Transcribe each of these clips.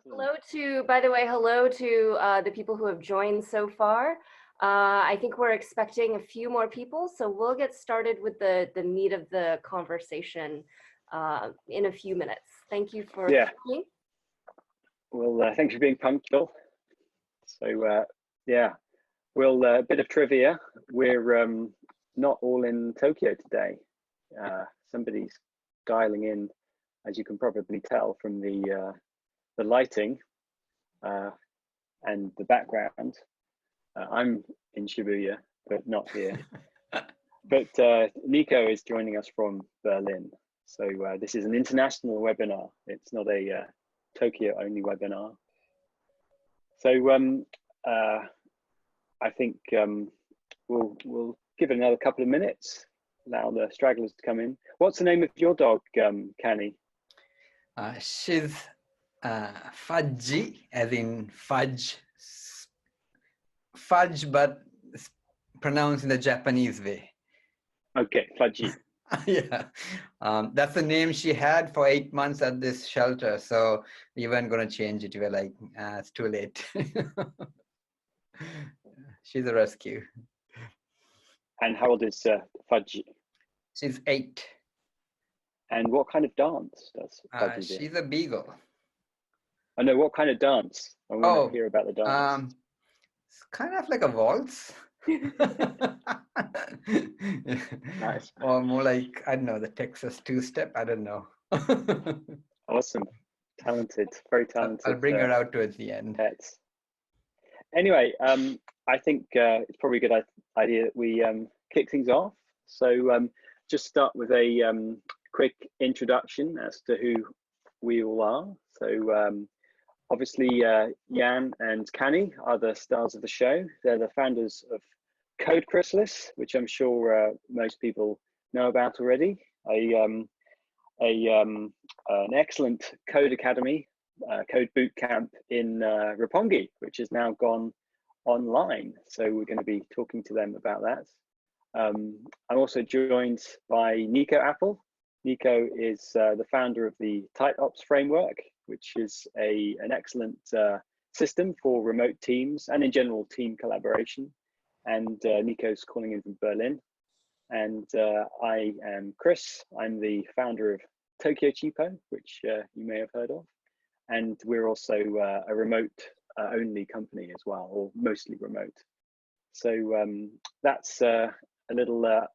Hello to, by the way, hello to the people who have joined so far. I think we're expecting a few more people, so we'll get started with the meat of the conversation in a few minutes. Thank you for coming. Well, thanks for being punctual. So, yeah, well, a bit of trivia. We're not all in Tokyo today. Somebody's dialing in, as you can probably tell from the lighting and the background. I'm in Shibuya, but not here. But Nico is joining us from Berlin. So this is an international webinar. It's not a Tokyo-only webinar. So I think we'll give it another couple of minutes, allow the stragglers to come in. What's the name of your dog, Kani? She's Fudgy, as in fudge, but pronounced in the Japanese way. Okay, Fudgy. Yeah, that's the name she had for 8 months at this shelter. So we weren't going to change it. We were like, it's too late. She's a rescue. And how old is Fudgy? She's 8. And what kind of dance does Fudgy do? She's a beagle. I know, what kind of dance? I want to hear about the dance. It's kind of like a waltz. Nice. Or more like, I don't know, the Texas two-step. I don't know. Awesome. Talented. Very talented. I'll bring her out towards the end. Pets. Anyway, I think it's probably a good idea that we kick things off. So just start with a quick introduction as to who we all are. So obviously, Jan and Kani are the stars of the show. They're the founders of Code Chrysalis, which I'm sure most people know about already. An excellent code academy, code boot camp in Roppongi, which has now gone online. So we're going to be talking to them about that. I'm also joined by Nico Apple. Nico is the founder of the TightOps framework, which is an excellent system for remote teams and in general team collaboration. And Nico's calling in from Berlin. And I am Chris. I'm the founder of Tokyo Cheapo, which you may have heard of. And we're also a remote only company as well, or mostly remote. So that's a little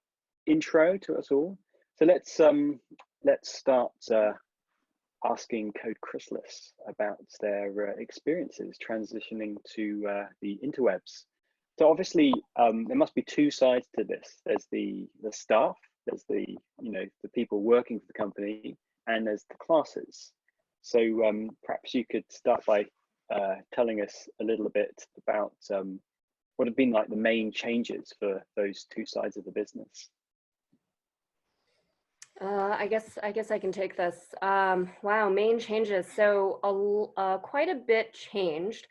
intro to us all. So let's start asking Code Chrysalis about their experiences transitioning to the interwebs. So obviously there must be two sides to this. There's the staff, there's the people working for the company, and there's the classes. So perhaps you could start by telling us a little bit about what have been like the main changes for those two sides of the business. I guess I can take this. Wow, main changes. So quite a bit changed.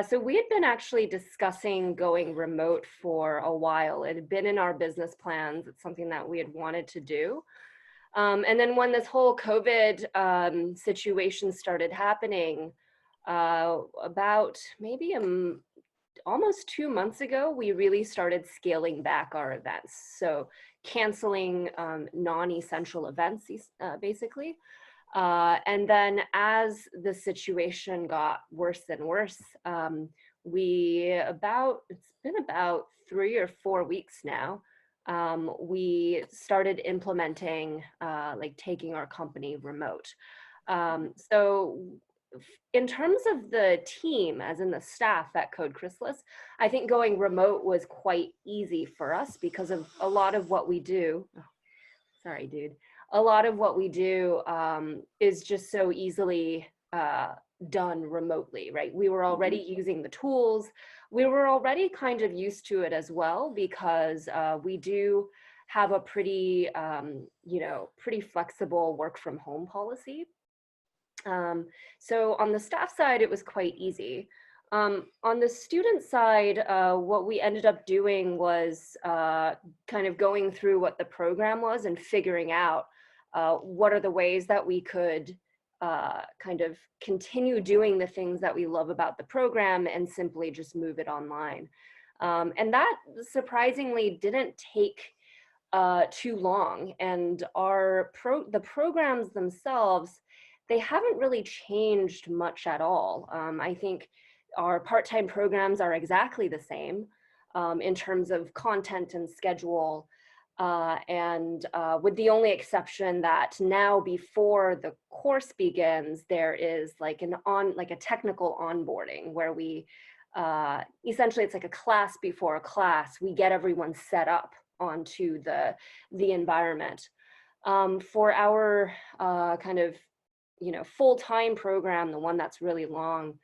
So we had been actually discussing going remote for a while. It had been in our business plans. It's something that we had wanted to do. And then when this whole COVID situation started happening, about maybe almost 2 months ago, we really started scaling back our events. So canceling non-essential events, basically. And then as the situation got worse and worse, it's been about 3 or 4 weeks now, we started implementing, like taking our company remote. So in terms of the team, as in the staff at Code Chrysalis, I think going remote was quite easy for us because of a lot of what we do. Oh, sorry, dude. A lot of what we do is just so easily done remotely, right? We were already using the tools. We were already kind of used to it as well because we do have a pretty, pretty flexible work from home policy. So on the staff side, it was quite easy. On the student side, what we ended up doing was kind of going through what the program was and figuring out what are the ways that we could kind of continue doing the things that we love about the program and simply just move it online. And that surprisingly didn't take too long. And the programs themselves, they haven't really changed much at all. I think our part-time programs are exactly the same in terms of content and schedule. With the only exception that now before the course begins, there is like a technical onboarding where we essentially it's like a class before a class. We get everyone set up onto the environment. For our kind of full-time program, the one that's really long,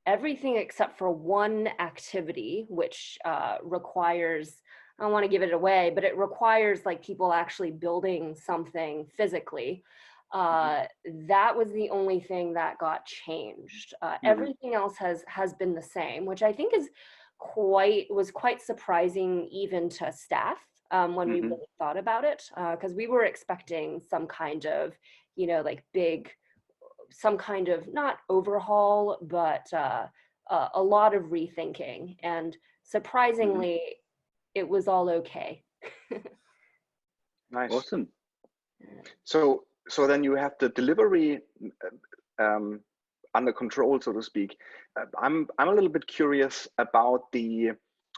everything except for one activity, which requires, I don't want to give it away, but it requires like people actually building something physically. That was the only thing that got changed. Everything else has been the same, which I think was quite surprising even to staff when we really thought about it, because we were expecting some kind of, like big, some kind of not overhaul, but a lot of rethinking. And surprisingly, it was all okay. Nice. Awesome. So then you have the delivery under control, so to speak. I'm a little bit curious about the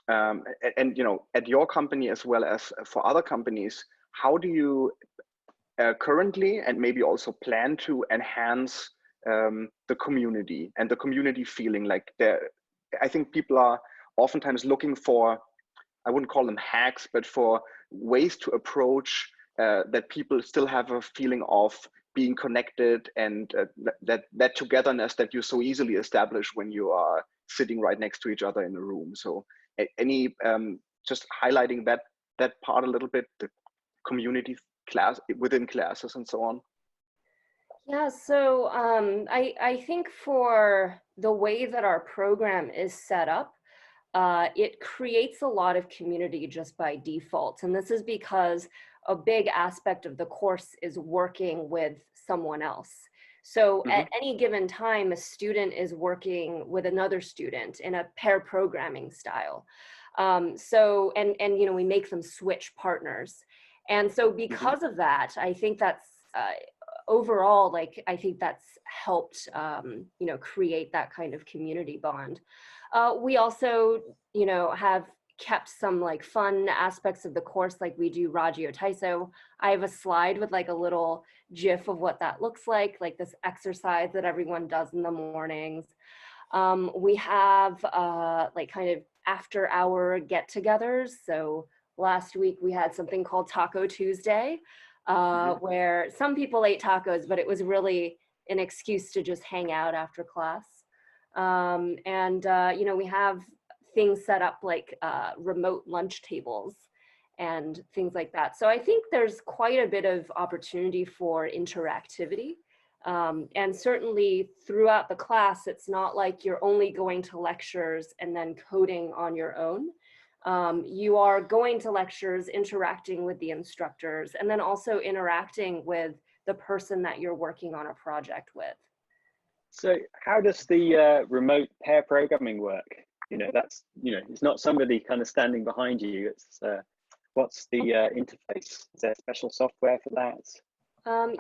and at your company as well as for other companies, how do you currently and maybe also plan to enhance the community and the community feeling? Like I think people are oftentimes looking for, I wouldn't call them hacks, but for ways to approach that people still have a feeling of being connected and that togetherness that you so easily establish when you are sitting right next to each other in a room. So any just highlighting that part a little bit, the community class within classes and so on. Yeah, so I think for the way that our program is set up, it creates a lot of community just by default. And this is because a big aspect of the course is working with someone else. So at any given time, a student is working with another student in a pair programming style. We make them switch partners. And so because of that, I think that's overall, I think that's helped, create that kind of community bond. We also, have kept some fun aspects of the course, like we do Ragio Taiso. I have a slide with a little GIF of what that looks like this exercise that everyone does in the mornings. We have kind of after hour get-togethers. So last week we had something called Taco Tuesday, where some people ate tacos, but it was really an excuse to just hang out after class. We have things set up like remote lunch tables and things like that. So I think there's quite a bit of opportunity for interactivity. And certainly throughout the class, it's not like you're only going to lectures and then coding on your own. You are going to lectures, interacting with the instructors, and then also interacting with the person that you're working on a project with. So how does the remote pair programming work? That's, it's not somebody kind of standing behind you. It's what's the interface? Is there special software for that?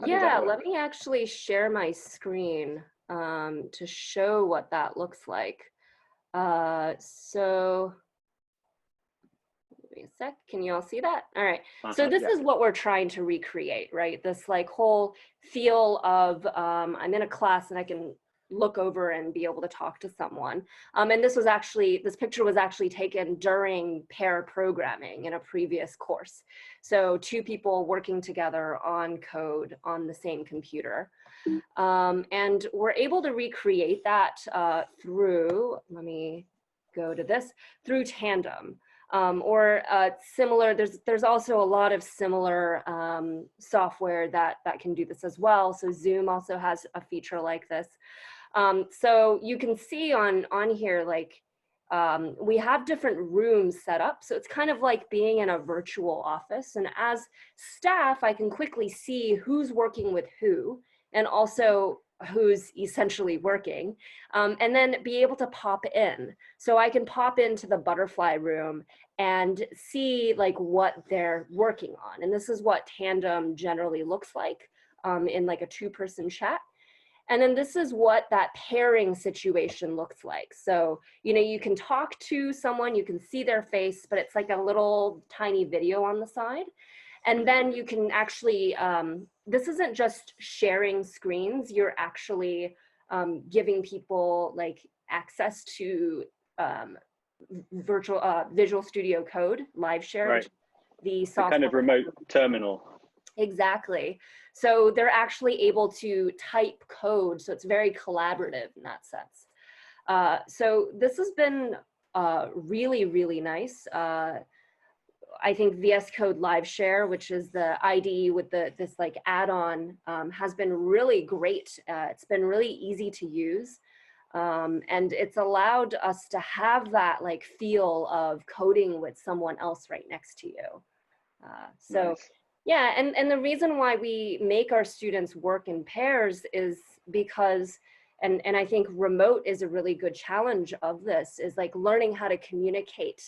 Yeah, let me actually share my screen to show what that looks like. So give me a sec. Can you all see that? All right. So this is what we're trying to recreate, right? This whole feel of I'm in a class and I can look over and be able to talk to someone. And this picture was actually taken during pair programming in a previous course. So two people working together on code on the same computer. And we're able to recreate that through, let me go to this, through Tandem. Or similar, there's also a lot of similar software that can do this as well. So Zoom also has a feature like this. So you can see on here, we have different rooms set up. So it's kind of like being in a virtual office. And as staff, I can quickly see who's working with who and also who's essentially working, and then be able to pop in. So I can pop into the butterfly room and see like what they're working on. And this is what Tandem generally looks like in like a 2-person chat. And then this is what that pairing situation looks like. So, you know, you can talk to someone, you can see their face, but it's like a little tiny video on the side. And then you can actually, this isn't just sharing screens, you're actually giving people like access to Visual Studio Code live share, Right. the The software. kind of remote terminal. Exactly. So they're actually able to type code. So it's very collaborative in that sense. So this has been really, really nice. I think VS Code Live Share, which is the IDE with this like add-on, has been really great. It's been really easy to use. And it's allowed us to have that like feel of coding with someone else right next to you. Nice. Yeah, and the reason why we make our students work in pairs is because, and I think remote is a really good challenge of this, is like learning how to communicate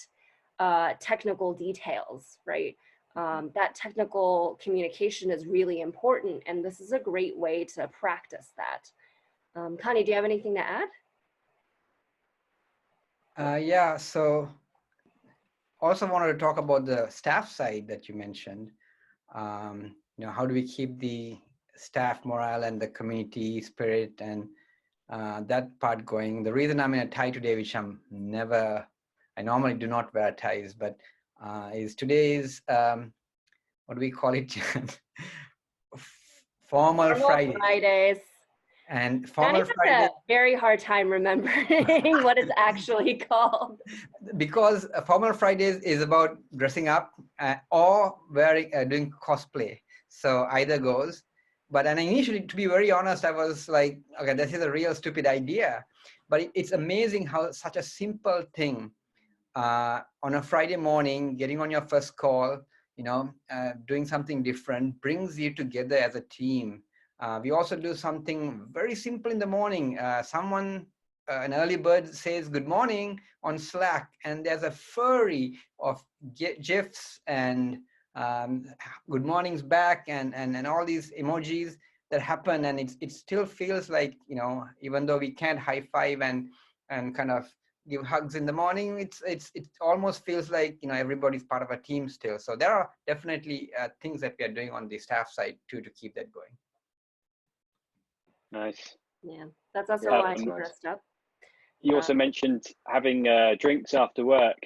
technical details, right? That technical communication is really important, and this is a great way to practice that. Kani, do you have anything to add? Yeah, so also wanted to talk about the staff side that you mentioned. You know, how do we keep the staff morale and the community spirit and that part going? The reason I'm in a tie today, which I normally do not wear ties, but is today's, what do we call it? Formal Friday. Fridays. And Formal Kani has Friday. a very hard time remembering what it's actually called. Because Formal Fridays is about dressing up or wearing, doing cosplay. So either goes. But and initially, to be very honest, I was like, okay, this is a real stupid idea. But it's amazing how such a simple thing on a Friday morning, getting on your first call, you know, doing something different brings you together as a team. We also do something very simple in the morning. An early bird says good morning on Slack, and there's a flurry of GIFs and good mornings back and all these emojis that happen, and it still feels like, you know, even though we can't high five and kind of give hugs in the morning, it almost feels like, you know, everybody's part of a team still. So there are definitely things that we are doing on the staff side too to keep that going. Nice. Yeah, that's also why I'm dressed up. You also mentioned having drinks after work.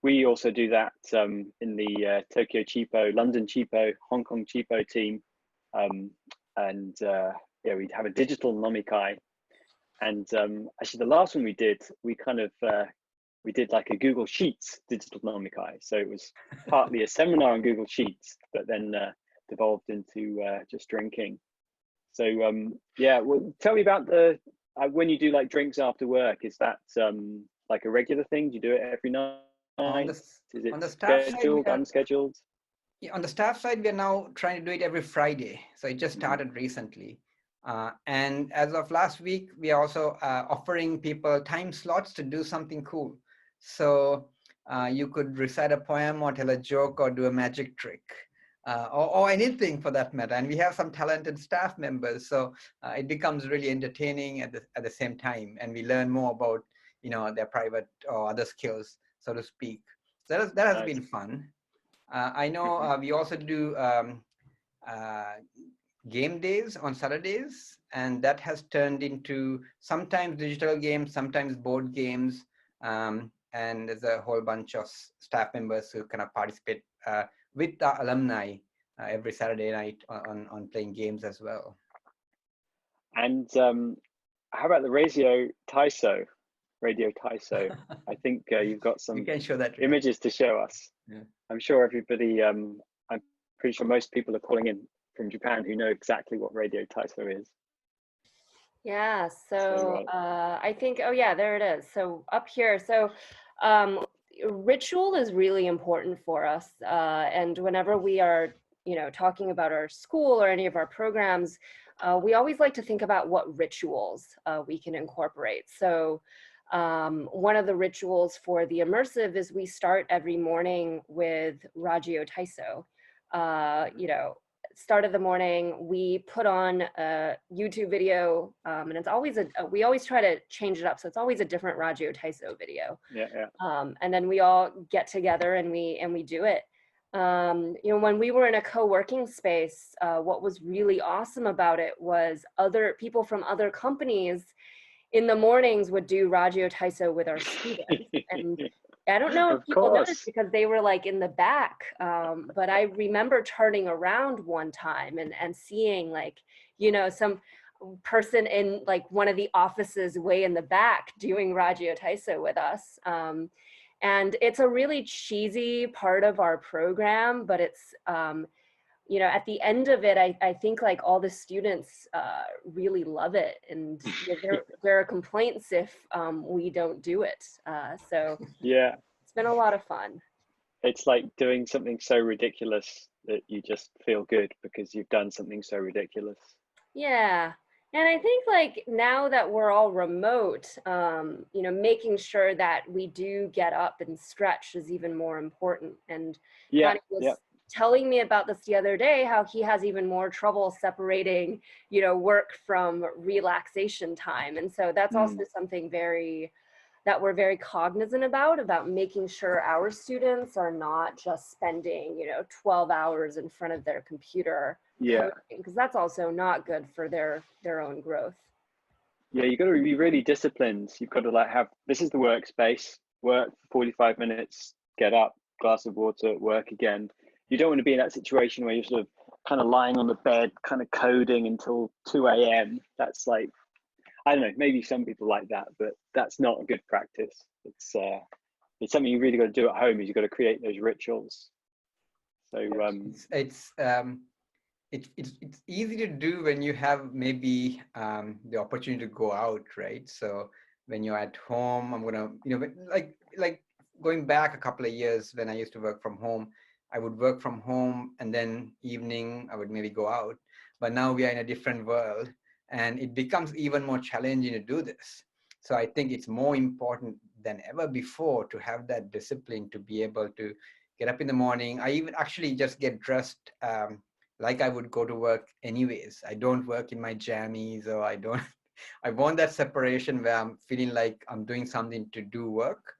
We also do that in the Tokyo Cheapo, London Cheapo, Hong Kong Cheapo team. Yeah, we'd have a digital nomikai. And actually the last one we did, we kind of, we did like a Google Sheets digital nomikai. So it was partly a seminar on Google Sheets, but then devolved into just drinking. So yeah, well, tell me about the, when you do like drinks after work, is that like a regular thing? Do you do it every night? Is it on the staff scheduled, side, unscheduled? Yeah, on the staff side, we are now trying to do it every Friday. So it just started recently. And as of last week, we are also offering people time slots to do something cool. So you could recite a poem or tell a joke or do a magic trick. Or anything for that matter. And we have some talented staff members, so it becomes really entertaining at the same time, and we learn more about, you know, their private or other skills, so to speak. So that has been fun. I know we also do game days on Saturdays, and that has turned into sometimes digital games, sometimes board games, and there's a whole bunch of staff members who kind of participate with the alumni every Saturday night on playing games as well. And how about the radio taiso? I think you've got some images to show us. Yeah. I'm sure everybody, I'm pretty sure most people are calling in from Japan who know exactly what radio taiso is. Yeah, so I think, oh yeah, there it is. So up here, so ritual is really important for us. And whenever we are, you know, talking about our school or any of our programs, we always like to think about what rituals we can incorporate. So one of the rituals for the immersive is we start every morning with Ragio Taiso. You know, start of the morning, we put on a YouTube video, and it's always we always try to change it up. So it's always a different Ragio Taiso video. Yeah. And then we all get together and we do it. You know, when we were in a co-working space, what was really awesome about it was other people from other companies in the mornings would do Ragio Taiso with our students. And I don't know if Of people noticed course. because they were like in the back, but I remember turning around one time and seeing like, you know, some person in like one of the offices way in the back doing Ragio Taiso with us. And it's a really cheesy part of our program, but it's, you know, at the end of it, I think like all the students really love it. And you know, there are complaints if we don't do it. So Yeah. it's been a lot of fun. It's like doing something so ridiculous that you just feel good because you've done something so ridiculous. Yeah. And I think like now that we're all remote, you know, making sure that we do get up and stretch is even more important. And Yeah. Kani was Yeah. telling me about this the other day, how he has even more trouble separating, you know, work from relaxation time. And so that's also something that we're very cognizant about making sure our students are not just spending, you know, 12 hours in front of their computer. Yeah. Because that's also not good for their own growth. Yeah, you've got to be really disciplined. You've got to like have, this is the workspace, work for 45 minutes, get up, glass of water, work again. You don't want to be in that situation where you're sort of kind of lying on the bed, kind of coding until 2 a.m. That's like, I don't know, maybe some people like that, but that's not a good practice. It's something you really got to do at home, is you've got to create those rituals. So it's easy to do when you have maybe the opportunity to go out, right? So when you're at home, I'm gonna, you know, like going back a couple of years when I used to work from home, I would work from home and then evening I would maybe go out. But now we are in a different world and it becomes even more challenging to do this. So I think it's more important than ever before to have that discipline to be able to get up in the morning. I even actually just get dressed like I would go to work anyways. I don't work in my jammies, or I don't, I want that separation where I'm feeling like I'm doing something to do work.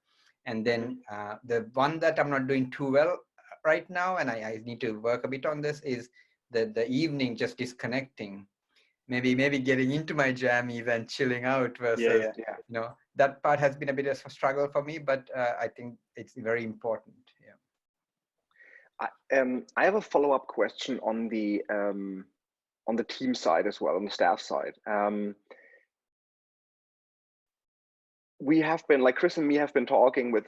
And then the one that I'm not doing too well right now, and I need to work a bit on this, is the evening just disconnecting. Maybe getting into my jammies and chilling out versus, yeah. you know, that part has been a bit of a struggle for me, but I think it's very important. Yeah. I have a follow-up question on the team side as well, on the staff side. We have been, like Chris and me have been talking with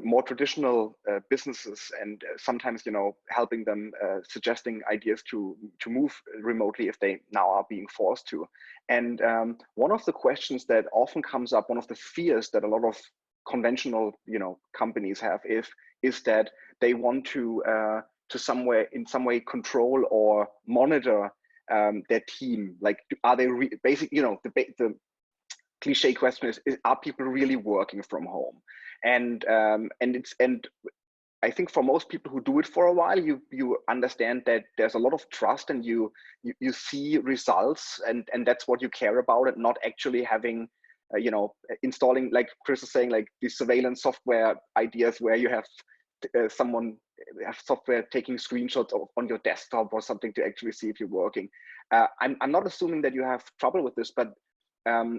more traditional businesses, and sometimes, you know, helping them, suggesting ideas to move remotely if they now are being forced to. And one of the questions that often comes up, one of the fears that a lot of conventional, you know, companies have, is that they want to in some way control or monitor their team. Like, are they basically, you know, the cliche question is are people really working from home? And I think for most people who do it for a while, you understand that there's a lot of trust, and you see results, and that's what you care about, and not actually having you know, installing, like Chris is saying, like these surveillance software ideas where you have someone have software taking screenshots on your desktop or something to actually see if you're working. I'm not assuming that you have trouble with this, but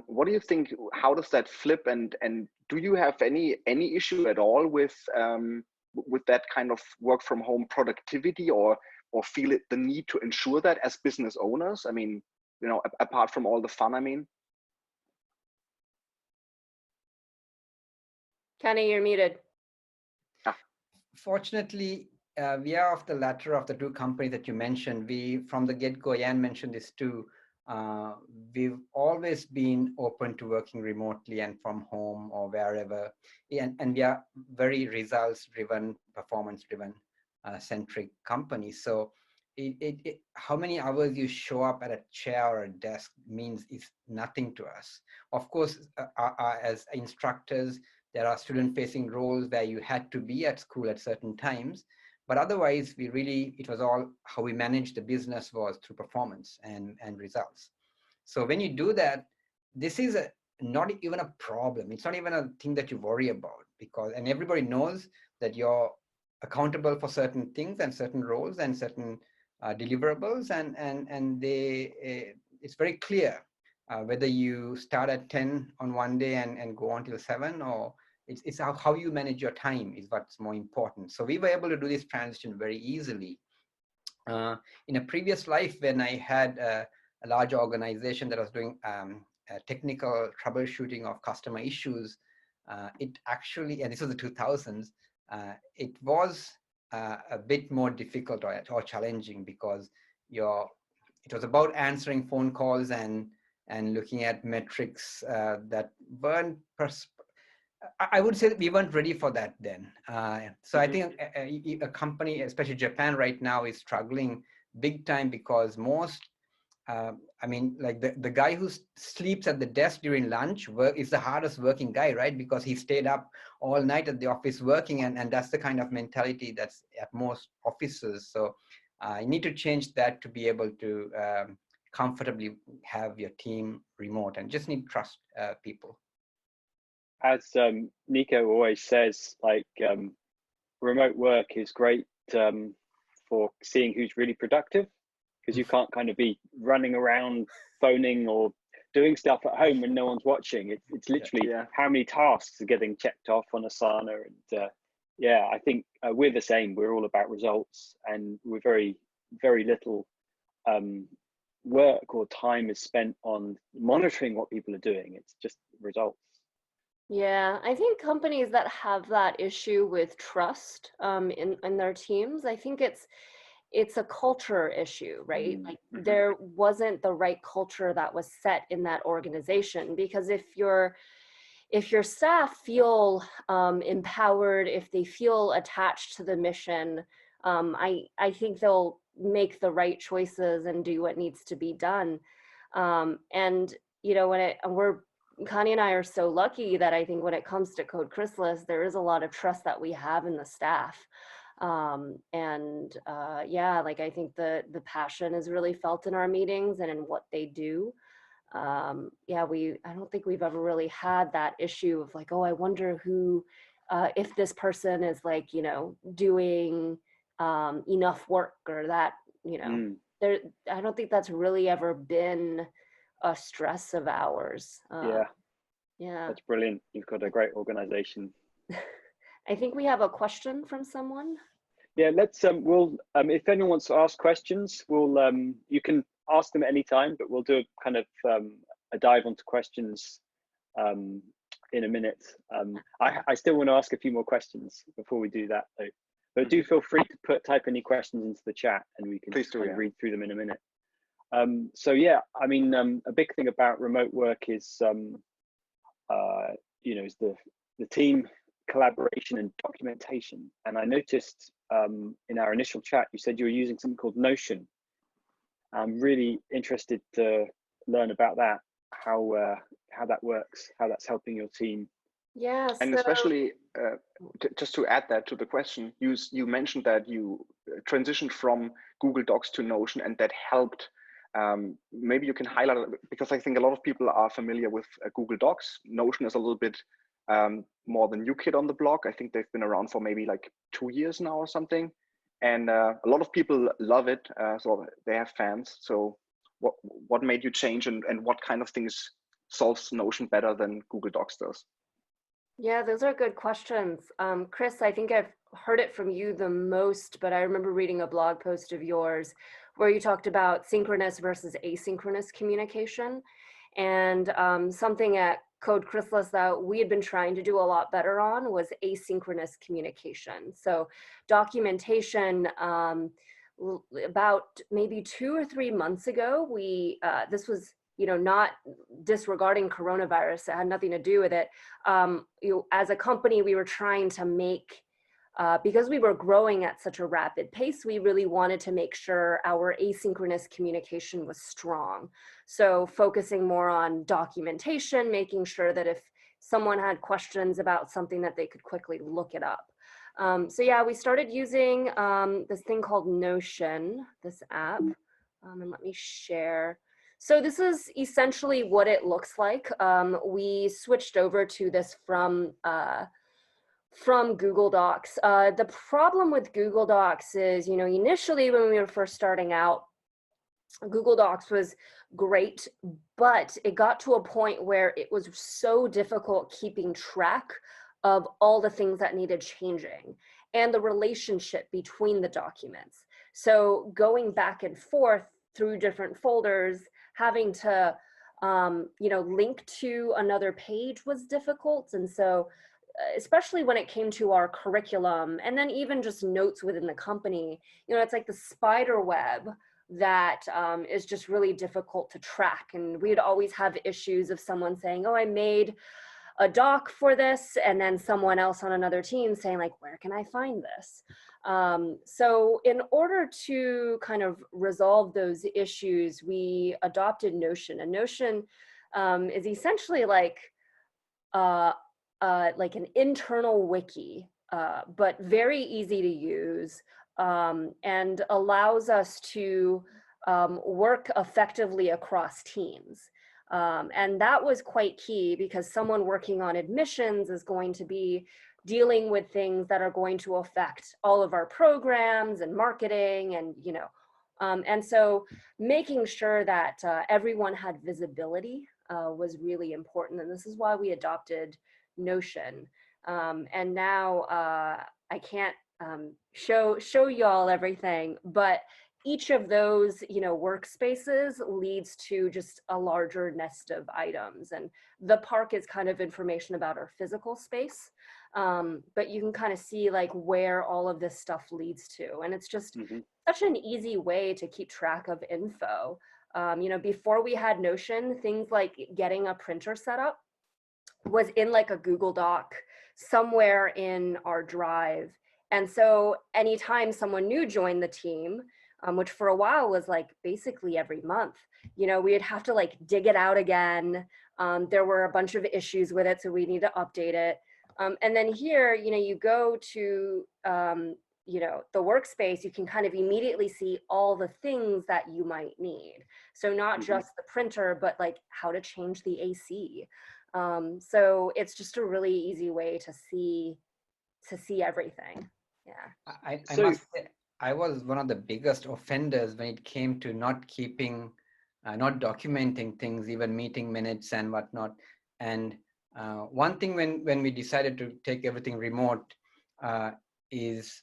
what do you think? How does that flip? And do you have any issue at all with that kind of work from home productivity, or feel it the need to ensure that as business owners? I mean, you know, apart from all the fun, I mean. Kani, you're muted. Fortunately, we are of the latter of the two companies that you mentioned. We, from the get-go, Jan mentioned this too, we've always been open to working remotely and from home or wherever. And we are very results-driven, performance-driven centric company. So how many hours you show up at a chair or a desk means is nothing to us. Of course, as instructors, there are student-facing roles where you had to be at school at certain times, but otherwise, it was all how we managed the business was through performance and results. So when you do that, this is not even a problem. It's not even a thing that you worry about, and everybody knows that you're accountable for certain things and certain roles and certain deliverables, and it's very clear whether you start at 10 on one day and go on till 7, or it's how you manage your time is what's more important. So we were able to do this transition very easily. In a previous life, when I had a large organization that was doing technical troubleshooting of customer issues, it actually, and this was the 2000s, it was a bit more difficult or challenging, because it was about answering phone calls and looking at metrics that weren't, I would say that we weren't ready for that then. So I think a company, especially Japan right now, is struggling big time, because most, I mean, like the guy who sleeps at the desk during lunch is the hardest working guy, right? Because he stayed up all night at the office working, and that's the kind of mentality that's at most offices. So you need to change that to be able to comfortably have your team remote, and just need to trust people. As Nico always says, like remote work is great for seeing who's really productive, because you can't kind of be running around phoning or doing stuff at home when no one's watching. It's literally how many tasks are getting checked off on Asana. And yeah, I think we're the same. We're all about results, and we're very, very little work or time is spent on monitoring what people are doing. It's just results. Yeah, I think companies that have that issue with trust in their teams, I think it's a culture issue, right? Like there wasn't the right culture that was set in that organization, because if your staff feel empowered, if they feel attached to the mission, I think they'll make the right choices and do what needs to be done. And you know, Kani and I are so lucky that I think when it comes to Code Chrysalis, there is a lot of trust that we have in the staff. Yeah, like I think the passion is really felt in our meetings and in what they do. Yeah, I don't think we've ever really had that issue of like, oh, I wonder who, if this person is like, you know, doing enough work, or that, you know, I don't think that's really ever been a stress of ours. Yeah, that's brilliant. You've got a great organization. I think we have a question from someone. Yeah, let's we'll if anyone wants to ask questions, we'll you can ask them at any time, but we'll do a kind of a dive onto questions in a minute. I still want to ask a few more questions before we do that though, but do feel free to type any questions into the chat, and we can read through them in a minute. So yeah, I mean, a big thing about remote work is you know, is the team collaboration and documentation. And I noticed in our initial chat, you said you were using something called Notion. I'm really interested to learn about that, how that works, how that's helping your team. Yeah, and especially just to add that to the question, you mentioned that you transitioned from Google Docs to Notion, and that helped. Maybe you can highlight it, because I think a lot of people are familiar with Google Docs. Notion is a little bit more the new kid on the block. I think they've been around for maybe like 2 years now or something, and a lot of people love it. So they have fans. So what made you change, and what kind of things solves Notion better than Google Docs does? Yeah, those are good questions. Chris, I think I've heard it from you the most, but I remember reading a blog post of yours where you talked about synchronous versus asynchronous communication. And something at Code Chrysalis that we had been trying to do a lot better on was asynchronous communication. So documentation, about maybe 2 or 3 months ago, this was, you know, not disregarding coronavirus, it had nothing to do with it. As a company, we were trying to make because we were growing at such a rapid pace, we really wanted to make sure our asynchronous communication was strong. So focusing more on documentation, making sure that if someone had questions about something that they could quickly look it up. So yeah, we started using this thing called Notion, this app, and let me share. So this is essentially what it looks like. We switched over to this from Google Docs. The problem with Google Docs is, you know, initially when we were first starting out, Google Docs was great, but it got to a point where it was so difficult keeping track of all the things that needed changing and the relationship between the documents. So going back and forth through different folders, having to, you know, link to another page was difficult. And so especially when it came to our curriculum and then even just notes within the company, you know, it's like the spider web that is just really difficult to track. And we'd always have issues of someone saying, oh, I made a doc for this, and then someone else on another team saying like, where can I find this? So in order to kind of resolve those issues, we adopted Notion. And Notion is essentially like an internal wiki, but very easy to use, and allows us to work effectively across teams. And that was quite key because someone working on admissions is going to be dealing with things that are going to affect all of our programs and marketing and, you know, and so making sure that everyone had visibility was really important. And this is why we adopted Notion. And now I can't show y'all everything, but each of those, you know, workspaces leads to just a larger nest of items. And the park is kind of information about our physical space, but you can kind of see like where all of this stuff leads to. And it's just such an easy way to keep track of info. You know, before we had Notion, things like getting a printer set up was in like a Google Doc somewhere in our drive. And so anytime someone new joined the team, which for a while was like basically every month, you know, we'd have to like dig it out again. There were a bunch of issues with it, so we need to update it. And then here, you know, you go to, you know, the workspace, you can kind of immediately see all the things that you might need. So not just the printer, but like how to change the AC. So it's just a really easy way to see everything. Yeah. I must say, I was one of the biggest offenders when it came to not keeping, not documenting things, even meeting minutes and whatnot. And one thing when we decided to take everything remote is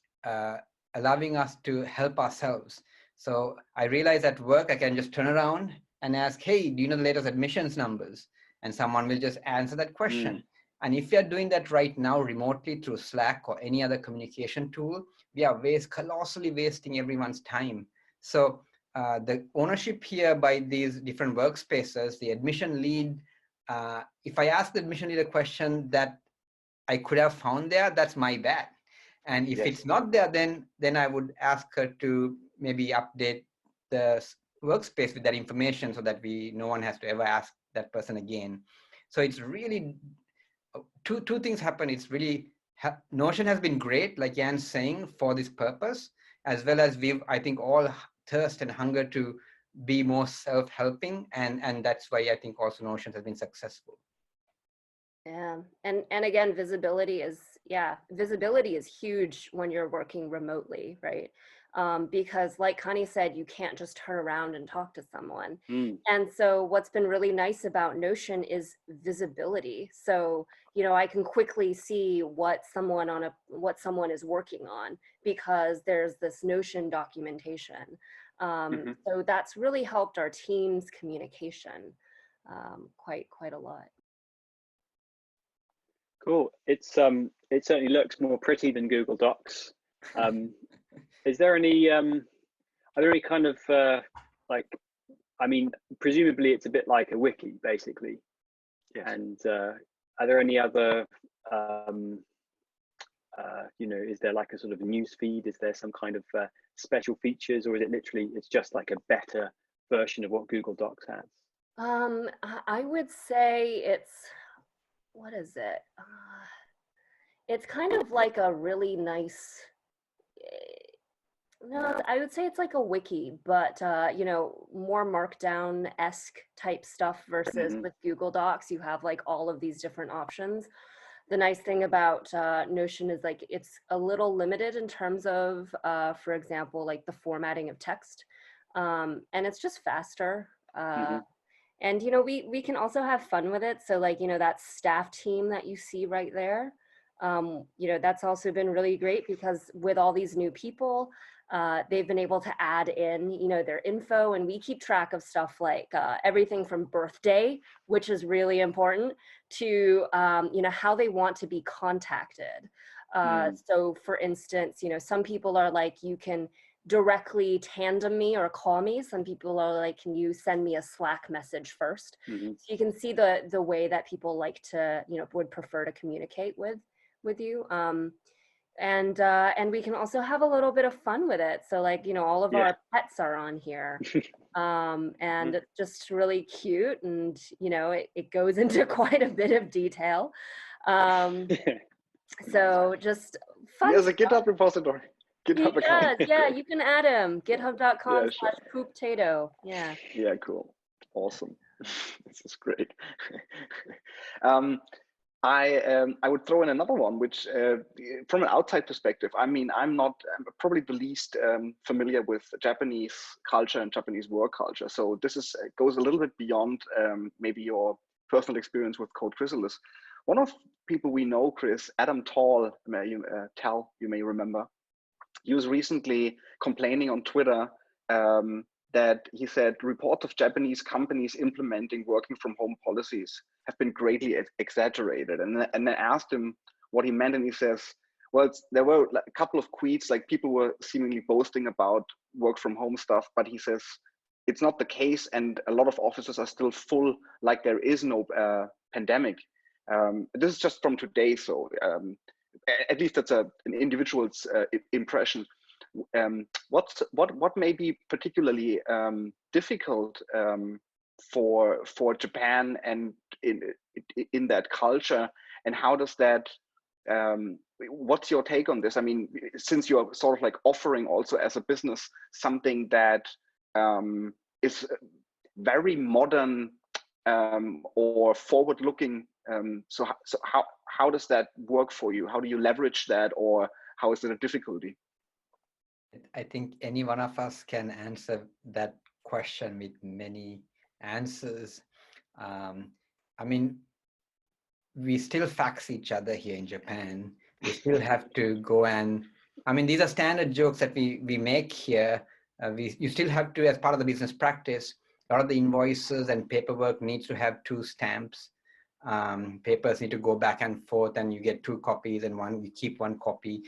allowing us to help ourselves. So I realized at work, I can just turn around and ask, hey, do you know the latest admissions numbers? And someone will just answer that question. And if you're doing that right now remotely through Slack or any other communication tool, we are colossally wasting everyone's time. So the ownership here by these different workspaces, the admission lead, if I ask the admission lead a question that I could have found there, that's my bad. And if it's not there, then I would ask her to maybe update the workspace with that information so that no one has to ever ask that person again. So it's really, two things happen. It's really, Notion has been great, like Jan's saying, for this purpose, as well as we've, I think, all thirst and hunger to be more self-helping. And that's why I think also Notion has been successful. Yeah, and again, visibility is huge when you're working remotely, right? Because like Kani said, you can't just turn around and talk to someone. And so what's been really nice about Notion is visibility. So, you know, I can quickly see what someone is working on because there's this Notion documentation. So that's really helped our team's communication quite a lot. Cool. It certainly looks more pretty than Google Docs. Is there any are there any kind of like, I mean, presumably it's a bit like a wiki basically. And are there any other You know, is there like a sort of news feed? Is there some kind of special features, or is it literally it's just like a better version of what Google Docs has? I would say it's, what is it? It's kind of like a really nice, no, I would say it's like a wiki, but you know, more markdown-esque type stuff versus Mhm. with Google Docs, you have like all of these different options. The nice thing about Notion is like it's a little limited in terms of, for example, like the formatting of text, and it's just faster. Mhm. And you know, we can also have fun with it. So like, you know, that staff team that you see right there, you know, that's also been really great because with all these new people, they've been able to add in, you know, their info, and we keep track of stuff like everything from birthday, which is really important, to you know, how they want to be contacted. Mm. So for instance, you know, some people are like, you can directly tandem me or call me. Some people are like, can you send me a Slack message first? Mhm. So you can see the way that people like to, you know, would prefer to communicate with you. And we can also have a little bit of fun with it. So like, you know, all of Yeah. our pets are on here. And Mhm. it's just really cute, and you know, it goes into quite a bit of detail. Um, so just He fun. has a GitHub repository, He GitHub account. does, yeah, you can add him, Yeah, sure. github.com/pooptato, yeah. Yeah, cool. Awesome. This is great. um, I would throw in another one, which from an outside perspective, I mean, I'm probably the least familiar with Japanese culture and Japanese work culture. So this is goes a little bit beyond maybe your personal experience with Code Chrysalis. One of people we know, Chris, Adam Tall, you may remember. He was recently complaining on Twitter that he said reports of Japanese companies implementing working from home policies have been greatly exaggerated. And I asked him what he meant, and he says, well, there were like a couple of tweets, like people were seemingly boasting about work from home stuff, but he says it's not the case, and a lot of offices are still full, like there is no pandemic. This is just from today, so at least that's an individual's impression. What may be particularly difficult for Japan and in that culture, and how does that? What's your take on this? I mean, since you're sort of like offering also as a business something that is very modern or forward-looking. So how does that work for you? How do you leverage that, or how is it a difficulty? I think any one of us can answer that question with many answers. I mean, we still fax each other here in Japan. We still have to go and, I mean, these are standard jokes that we make here. You still have to, as part of the business practice, a lot of the invoices and paperwork needs to have 2 stamps. Papers need to go back and forth, and you get 2 copies, and you keep 1 copy.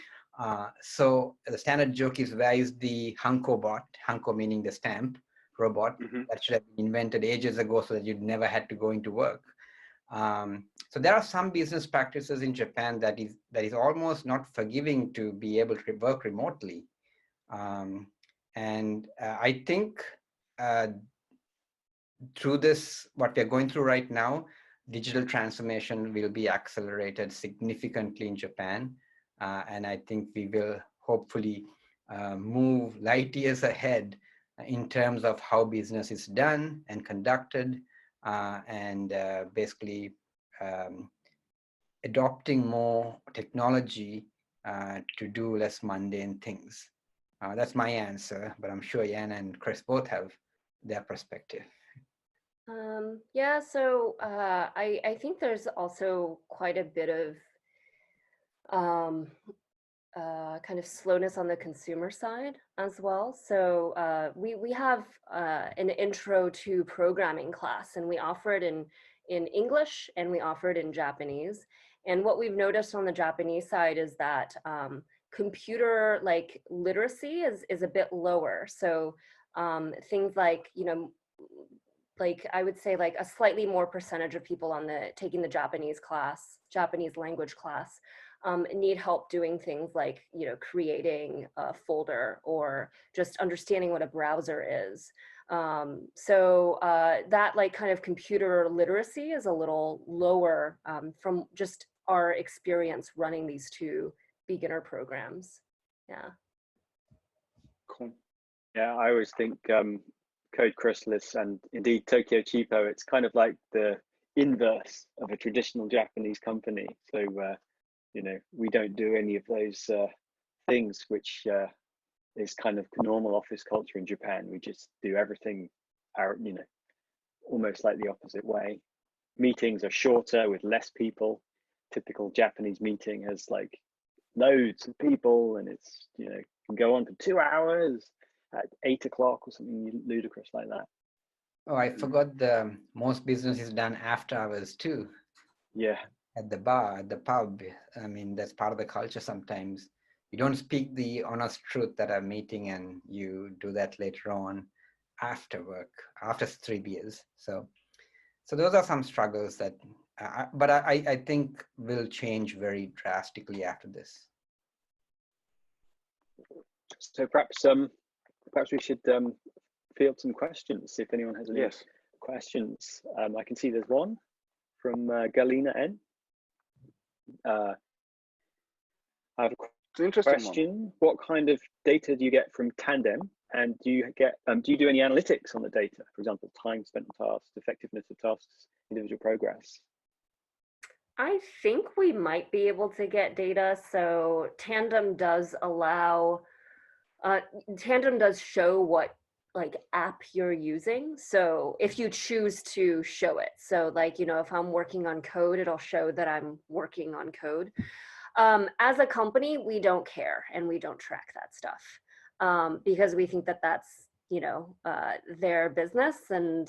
So the standard joke is, where is the Hanko bot? Hanko meaning the stamp robot that should have been invented ages ago so that you'd never had to go into work. So there are some business practices in Japan that is almost not forgiving to be able to work remotely. I think through this, what we're going through right now, digital transformation will be accelerated significantly in Japan. And I think we will hopefully move light years ahead in terms of how business is done and conducted, and basically adopting more technology to do less mundane things. That's my answer, but I'm sure Jan and Chris both have their perspective. Yeah, so I think there's also quite a bit of kind of slowness on the consumer side as well. So we have an intro to programming class, and we offer it in English and we offer it in Japanese. And what we've noticed on the Japanese side is that computer like literacy is a bit lower. So things like, you know, like I would say like a slightly more percentage of people on the taking the Japanese language class need help doing things like, you know, creating a folder or just understanding what a browser is. That like kind of computer literacy is a little lower from just our experience running these two beginner programs. Yeah. Cool. Yeah, I always think Code Chrysalis and indeed Tokyo Cheapo, it's kind of like the inverse of a traditional Japanese company. So, you know, we don't do any of those things which is kind of normal office culture in Japan. We just do everything, you know, almost like the opposite way. Meetings are shorter with less people. Typical Japanese meeting has like loads of people, and it's, you know, can go on for 2 hours at 8 o'clock or something ludicrous like that. Oh, I forgot the most business is done after hours too. Yeah. At the bar, at the pub. I mean, that's part of the culture sometimes. You don't speak the honest truth at a meeting, and you do that later on after work, after 3 beers. So those are some struggles that, but I think will change very drastically after this. So perhaps we should field some questions, see if anyone has any questions. I can see there's one from Galina N. I have a question. What kind of data do you get from Tandem, and do you do any analytics on the data? For example, time spent on tasks, effectiveness of tasks, individual progress. I think we might be able to get data. So Tandem does allow, Tandem does show what like app you're using. So if you choose to show it, so like, you know, if I'm working on code, it'll show that I'm working on code. As a company, we don't care and we don't track that stuff because we think that that's, you know, their business, and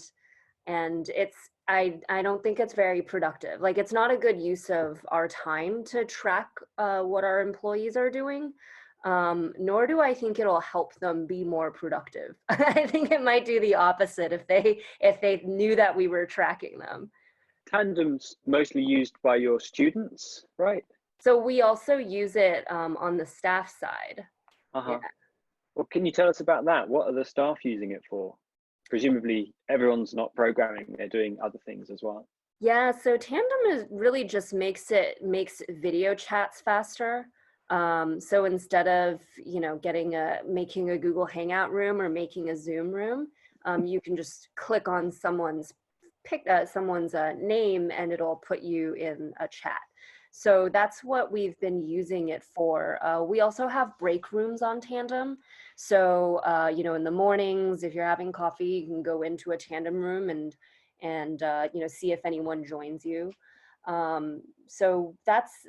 it's, I don't think it's very productive. Like, it's not a good use of our time to track what our employees are doing. Nor do I think it'll help them be more productive. I think it might do the opposite if they knew that we were tracking them. Tandem's mostly used by your students, right? So we also use it on the staff side. Yeah. Well, can you tell us about that? What are the staff using it for? Presumably everyone's not programming, they're doing other things as well. Yeah, so Tandem really just makes video chats faster. So instead of, you know, making a Google Hangout room or making a Zoom room, you can just click on someone's name and it'll put you in a chat. So that's what we've been using it for. We also have break rooms on Tandem. So, you know, in the mornings, if you're having coffee, you can go into a Tandem room and you know, see if anyone joins you. So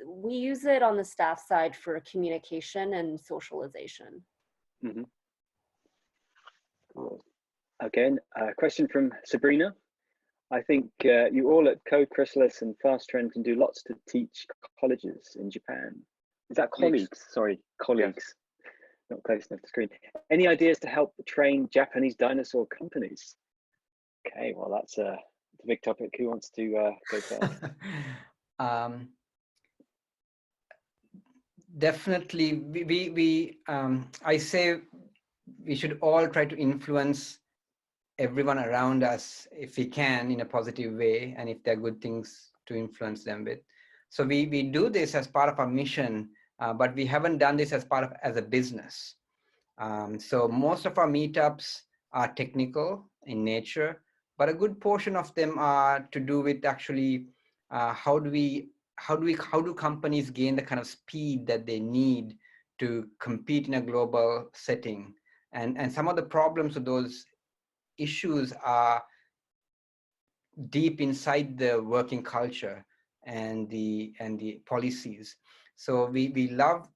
we use it on the staff side for communication and socialization. Mm-hmm. Cool. Again, a question from Sabrina. I think you all at Code Chrysalis and Fast Trend can do lots to teach colleges in Japan. Is that colleagues? Sorry, colleagues. Not close enough to screen. Any ideas to help train Japanese dinosaur companies? Okay, well, that's a big topic. Who wants to go first? Definitely, I say we should all try to influence everyone around us if we can in a positive way, and if there are good things to influence them with. So we do this as part of our mission, but we haven't done this as a business. So most of our meetups are technical in nature, but a good portion of them are to do with actually how do companies gain the kind of speed that they need to compete in a global setting, and some of the problems with those issues are deep inside the working culture and the policies. So we love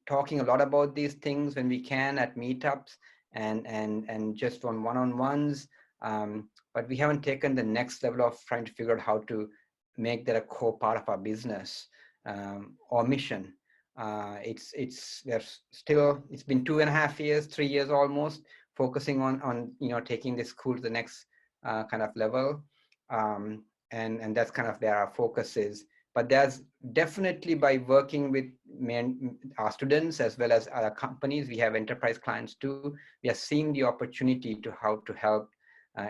talking a lot about these things when we can at meetups and just on one-on-ones, but we haven't taken the next level of trying to figure out how to make that a core part of our business or mission. It's been 2.5 years, 3 years almost, focusing on you know, taking this school to the next kind of level. And that's kind of where our focus is. But there's definitely, by working with our students as well as other companies, we have enterprise clients too, we are seeing the opportunity to how to help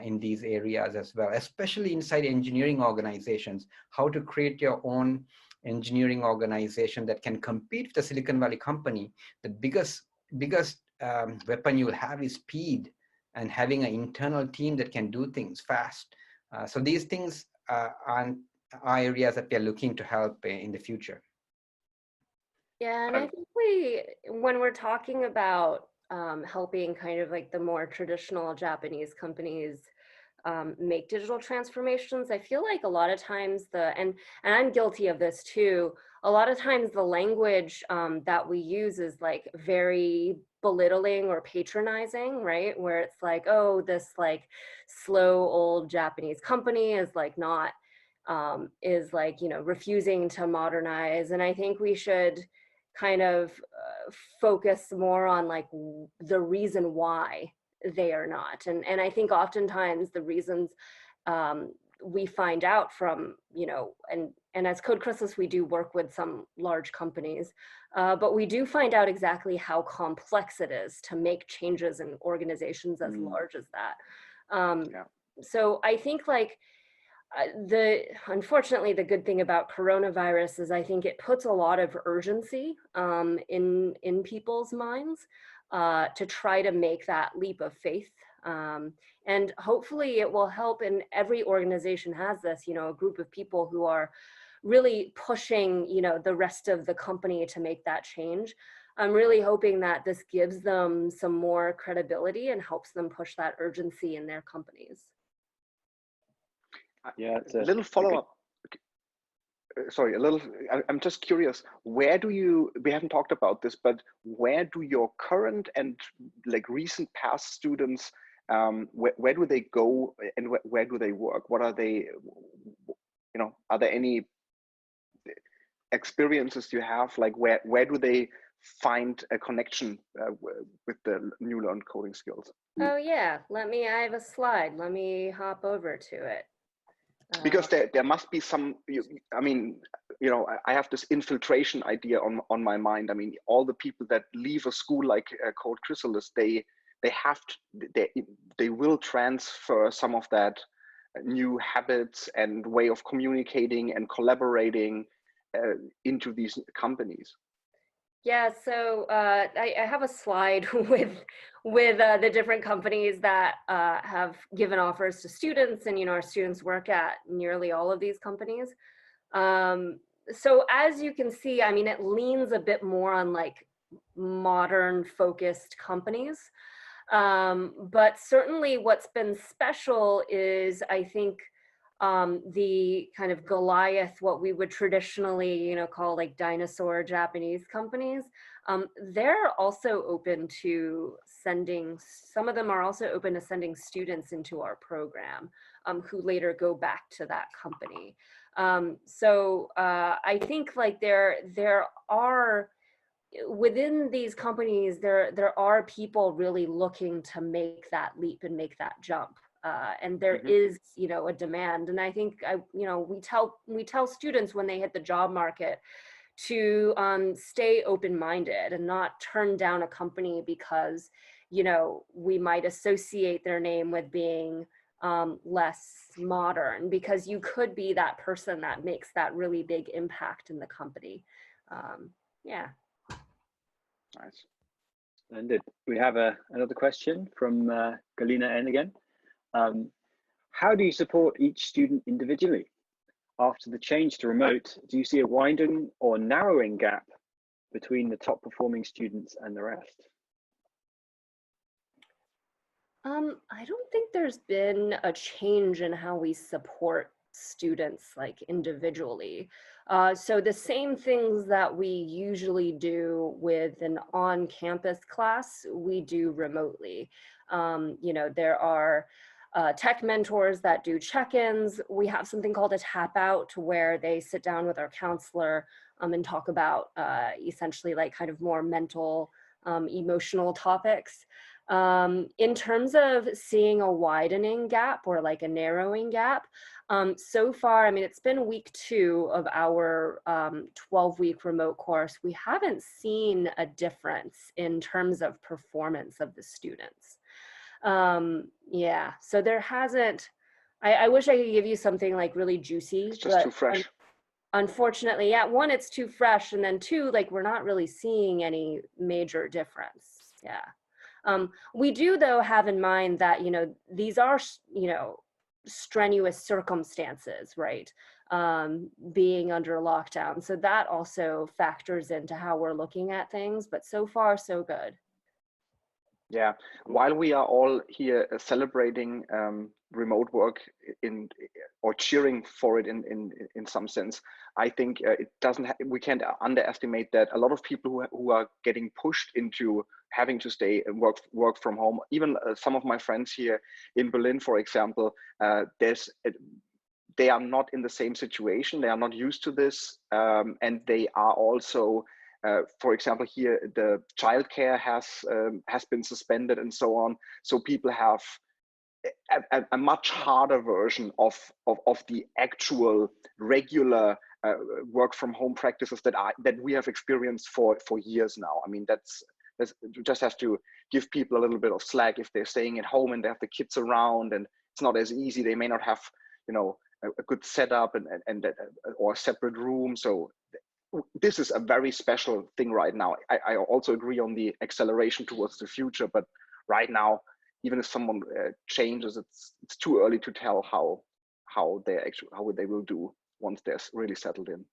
in these areas as well, especially inside engineering organizations, how to create your own engineering organization that can compete with the Silicon Valley company. The biggest weapon you'll have is speed and having an internal team that can do things fast. So these things are areas that we are looking to help in the future. Yeah, and I think when we're talking about helping kind of like the more traditional Japanese companies make digital transformations, I feel like a lot of times and I'm guilty of this too, a lot of times the language that we use is like very belittling or patronizing, right? Where it's like, oh, this like slow old Japanese company is like not, is like, you know, refusing to modernize. And I think we should kind of focus more on like the reason why they are not. And I think oftentimes the reasons we find out from, you know, and as Code Chrysalis, we do work with some large companies, but we do find out exactly how complex it is to make changes in organizations as large as that. So I think like, unfortunately, the good thing about coronavirus is I think it puts a lot of urgency in people's minds to try to make that leap of faith. And hopefully it will help, and every organization has this, you know, a group of people who are really pushing, you know, the rest of the company to make that change. I'm really hoping that this gives them some more credibility and helps them push that urgency in their companies. Yeah, a little follow-up. Sorry, I'm just curious, where do you, we haven't talked about this, but where do your current and like recent past students, where do they go and where do they work? What are they, you know, are there any experiences you have? Like where do they find a connection with the new learned coding skills? Oh yeah, I have a slide. Let me hop over to it. Because there must be some, I mean, you know, I have this infiltration idea on my mind. I mean, all the people that leave a school like Code Chrysalis, they will transfer some of that new habits and way of communicating and collaborating into these companies. Yeah, so I have a slide with the different companies that have given offers to students, and you know, our students work at nearly all of these companies. So as you can see, I mean, it leans a bit more on like modern focused companies. But certainly what's been special is, I think, the kind of Goliath, what we would traditionally, you know, call like dinosaur Japanese companies, they're also open to sending, some of them are also open to sending students into our program who later go back to that company. So I think like there are, within these companies, there are people really looking to make that leap and make that jump. And there is, you know, a demand. And I think, you know, we tell students when they hit the job market to stay open-minded and not turn down a company because, you know, we might associate their name with being less modern, because you could be that person that makes that really big impact in the company. Yeah. Nice. Splendid. We have another question from Galina N again. How do you support each student individually? After the change to remote, do you see a widening or narrowing gap between the top performing students and the rest? I don't think there's been a change in how we support students like individually. So the same things that we usually do with an on-campus class, we do remotely. You know, there are tech mentors that do check-ins. We have something called a tap out, where they sit down with our counselor and talk about essentially like kind of more mental, emotional topics. In terms of seeing a widening gap or like a narrowing gap, so far, I mean, it's been week 2 of our 12-week remote course. We haven't seen a difference in terms of performance of the students. Yeah, so there hasn't, I wish I could give you something like really juicy. It's just too fresh. Unfortunately, yeah, 1, it's too fresh, and then 2, like we're not really seeing any major difference. Yeah. We do, though, have in mind that, you know, these are, you know, strenuous circumstances, right? Being under lockdown. So that also factors into how we're looking at things, but so far, so good. Yeah, while we are all here celebrating remote work or cheering for it in some sense, I think it doesn't. We can't underestimate that a lot of people who are getting pushed into having to stay and work from home. Even some of my friends here in Berlin, for example, they are not in the same situation. They are not used to this, and they are also. For example, here the childcare has been suspended and so on. So people have a much harder version of the actual regular work from home practices that we have experienced for years now. I mean, that's just has to give people a little bit of slack if they're staying at home and they have the kids around, and it's not as easy. They may not have, you know, a good setup and or a separate room. So this is a very special thing right now. I also agree on the acceleration towards the future, but right now, even if someone changes, it's too early to tell how they will do once they're really settled in.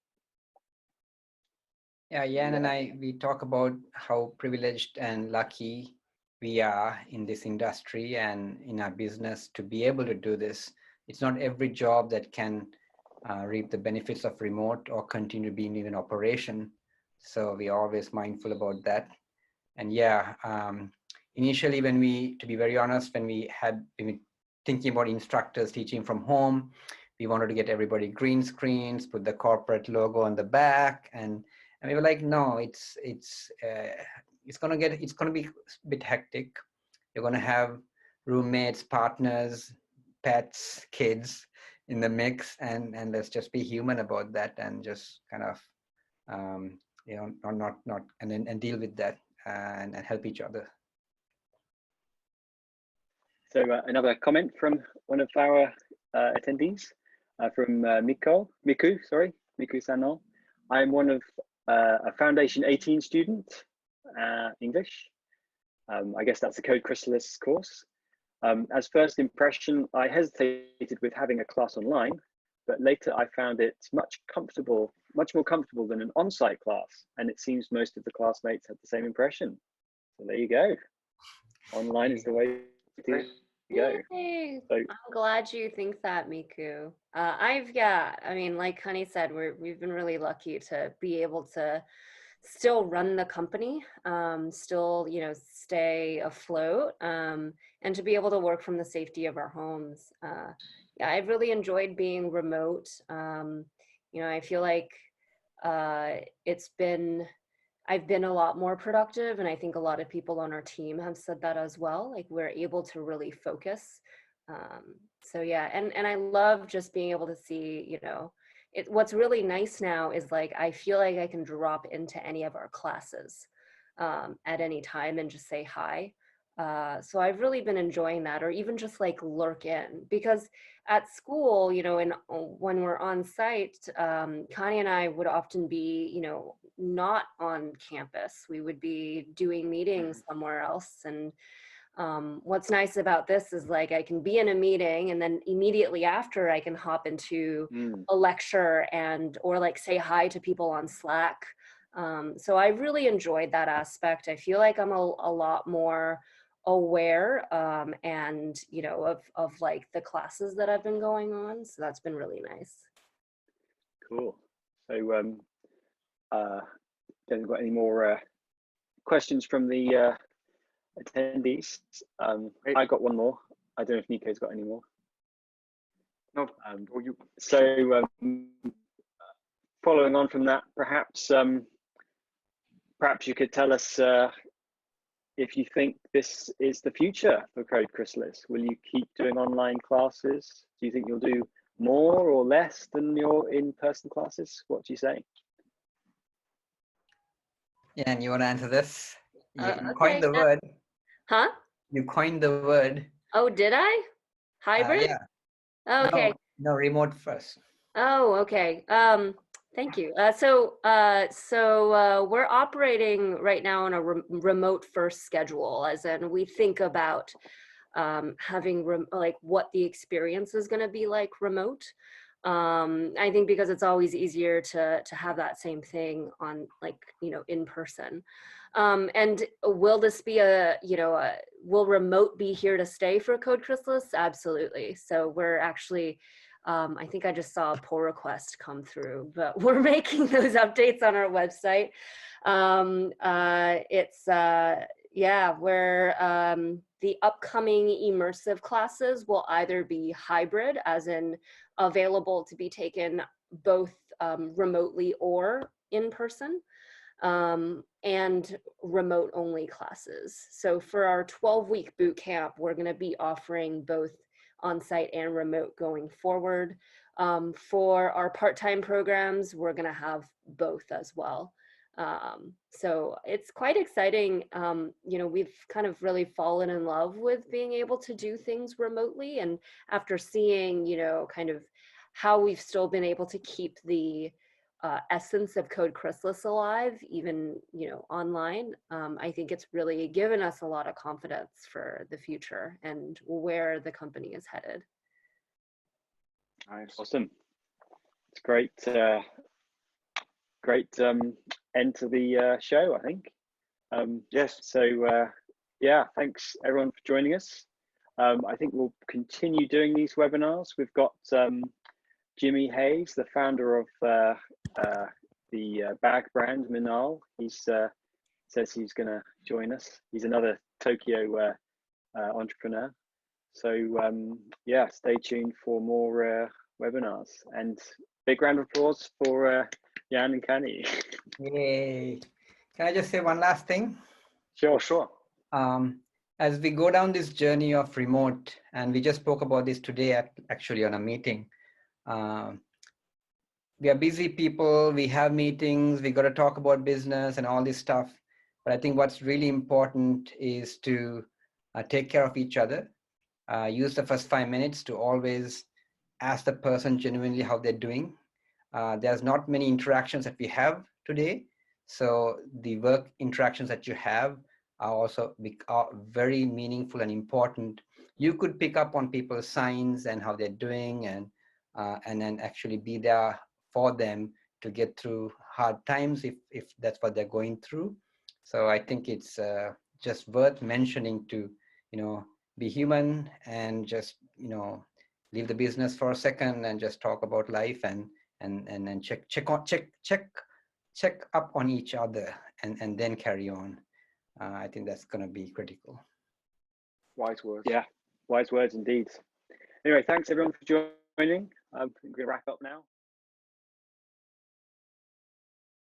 Yeah, Jan and I, we talk about how privileged and lucky we are in this industry and in our business to be able to do this. It's not every job that can reap the benefits of remote or continue being in operation. So we're always mindful about that. And yeah, initially to be very honest, when we had been thinking about instructors teaching from home, we wanted to get everybody green screens, put the corporate logo on the back, and we were like, no, it's gonna be a bit hectic. You're gonna have roommates, partners, pets, kids in the mix, and let's just be human about that and just kind of you know, not and deal with that and help each other. So another comment from one of our attendees, from Miku Sanol. I'm one of a Foundation 18 student, English. I guess that's a Code Chrysalis course. As first impression, I hesitated with having a class online, but later I found it much more comfortable than an on-site class, and it seems most of the classmates had the same impression. So there you go. Online is the way to go. Yay. So, I'm glad you think that, Miku. I mean, like Kani said, we've been really lucky to be able to still run the company, still, you know, stay afloat, and to be able to work from the safety of our homes. Yeah, I've really enjoyed being remote. You know, I feel like I've been a lot more productive, and I think a lot of people on our team have said that as well. Like, we're able to really focus. So yeah, and I love just being able to see, you know, what's really nice now is like, I feel like I can drop into any of our classes at any time and just say hi. So I've really been enjoying that, or even just like lurk in, because at school, you know, and when we're on site, Kani and I would often be, you know, not on campus. We would be doing meetings somewhere else. And what's nice about this is like, I can be in a meeting and then immediately after I can hop into a lecture or like say hi to people on Slack. So I really enjoyed that aspect. I feel like I'm a lot more aware and, you know, of like the classes that I've been going on. So that's been really nice. Cool. So don't got any more questions from the attendees. I got one more. I don't know if Nico's got any more. No. So following on from that, perhaps you could tell us if you think this is the future for Code Chrysalis. Will you keep doing online classes? Do you think you'll do more or less than your in-person classes? What do you say? Yeah, and you want to answer this? You Okay. coined the word. Huh? You coined the word. Oh, did I? Hybrid? Yeah. Okay. No, remote first. Oh, okay. Thank you. We're operating right now on a remote first schedule, as in we think about having like what the experience is going to be like remote. I think because it's always easier to have that same thing on, like, in person. And will this be will remote be here to stay for Code Chrysalis? Absolutely. So we're actually, I think I just saw a pull request come through, but we're making those updates on our website. The upcoming immersive classes will either be hybrid, as in available to be taken both remotely or in person, and remote only classes. So for our 12-week boot camp, we're going to be offering both on-site and remote going forward. For our part-time programs, we're going to have both as well. So it's quite exciting. We've kind of really fallen in love with being able to do things remotely, and after seeing, kind of how we've still been able to keep the essence of Code Chrysalis alive, even, online, I think it's really given us a lot of confidence for the future and where the company is headed. Nice. Awesome. It's great. Great end to the show, I think. Yes. So yeah, thanks everyone for joining us. I think we'll continue doing these webinars. We've got Jimmy Hayes, the founder of the bag brand Minal. He's says he's going to join us. He's another Tokyo entrepreneur. So yeah, stay tuned for more webinars, and big round of applause for Jan and Kani. Yay. Can I just say one last thing? Sure. As we go down this journey of remote, and we just spoke about this today actually on a meeting. We are busy people, we have meetings, we got to talk about business and all this stuff. But I think what's really important is to take care of each other. Use the first 5 minutes to always ask the person genuinely how they're doing. There's not many interactions that we have today. So the work interactions that you have are also very meaningful and important. You could pick up on people's signs and how they're doing, and then actually be there for them to get through hard times if that's what they're going through. So I think it's just worth mentioning to, be human and just, leave the business for a second and just talk about life and check up on each other and then carry on. I think that's going to be critical. Wise words. Yeah, wise words indeed. Anyway, thanks everyone for joining. I think we'll wrap up now.